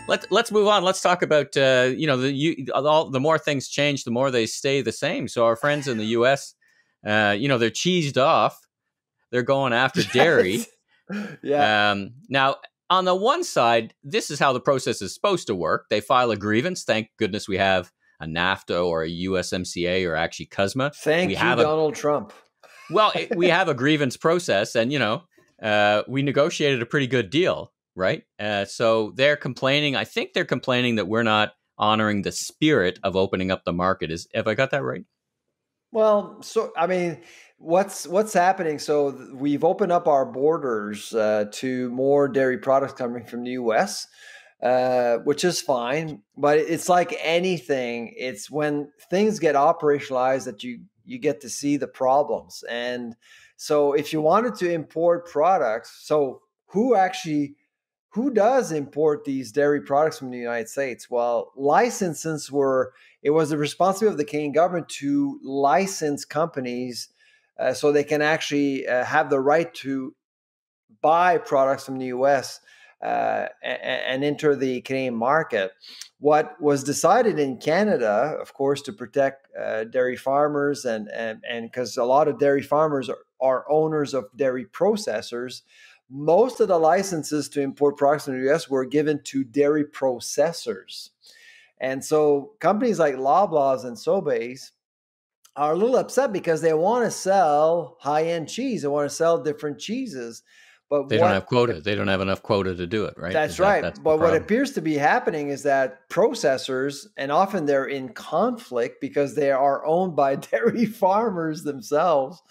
Let's move on. Let's talk about the more things change, the more they stay the same. So our friends in the U.S., they're cheesed off. They're going after dairy. Yeah. Now, on the one side, this is how the process is supposed to work. They file a grievance. Thank goodness we have a NAFTA or a USMCA or actually CUSMA. Thank you, Donald Trump. Well, we have a grievance process, and we negotiated a pretty good deal, right? So they're complaining. I think they're complaining that we're not honoring the spirit of opening up the market. Have I got that right? Well, so I mean, what's happening? So we've opened up our borders to more dairy products coming from the U.S., which is fine. But it's like anything. It's when things get operationalized that you get to see the problems. And so if you wanted to import products, so who does import these dairy products from the United States? Well, licenses it was the responsibility of the Canadian government to license companies so they can actually have the right to buy products from the U.S. And enter the Canadian market. What was decided in Canada, of course, to protect dairy farmers and because a lot of dairy farmers are owners of dairy processors, most of the licenses to import products from the U.S. were given to dairy processors. And so companies like LeBlanc and Sobeys are a little upset because they want to sell high-end cheese. They want to sell different cheeses. But they don't have quota. They don't have enough quota to do it, right? That's right. But what appears to be happening is that processors, and often they're in conflict because they are owned by dairy farmers themselves,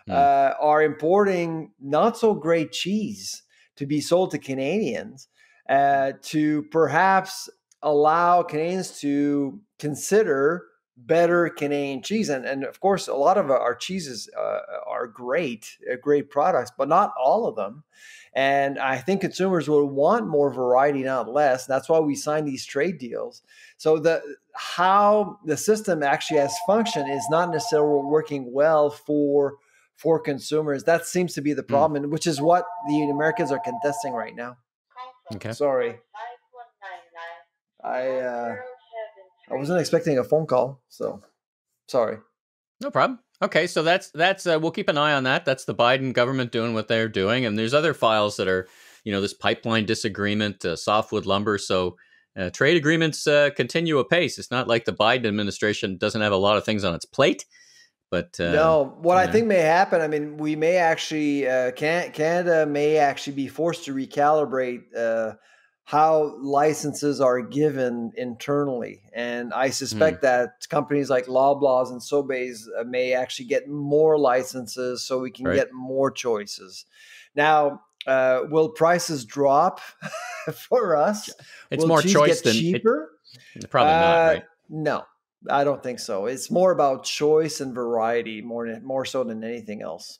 are importing not so great cheese to be sold to Canadians to perhaps allow Canadians to consider better Canadian cheese. And of course, a lot of our cheeses are great products, but not all of them. And I think consumers will want more variety, not less. That's why we sign these trade deals. So how the system actually has functioned is not necessarily working well for consumers. That seems to be the problem, which is what the Americans are contesting right now. Okay. Sorry. I wasn't expecting a phone call, so sorry. No problem. Okay, so that's we'll keep an eye on that. That's the Biden government doing what they're doing, and there's other files that are, this pipeline disagreement, softwood lumber. So trade agreements continue apace. It's not like the Biden administration doesn't have a lot of things on its plate. But no, what I think may happen, I mean, we may actually Canada may actually be forced to recalibrate how licenses are given internally. And I suspect that companies like LeBlanc and Sobeys may actually get more licenses so we can get more choices. Now, will prices drop for us? It's will more cheese choice get than cheaper? Probably not, right? No, I don't think so. It's more about choice and variety more so than anything else.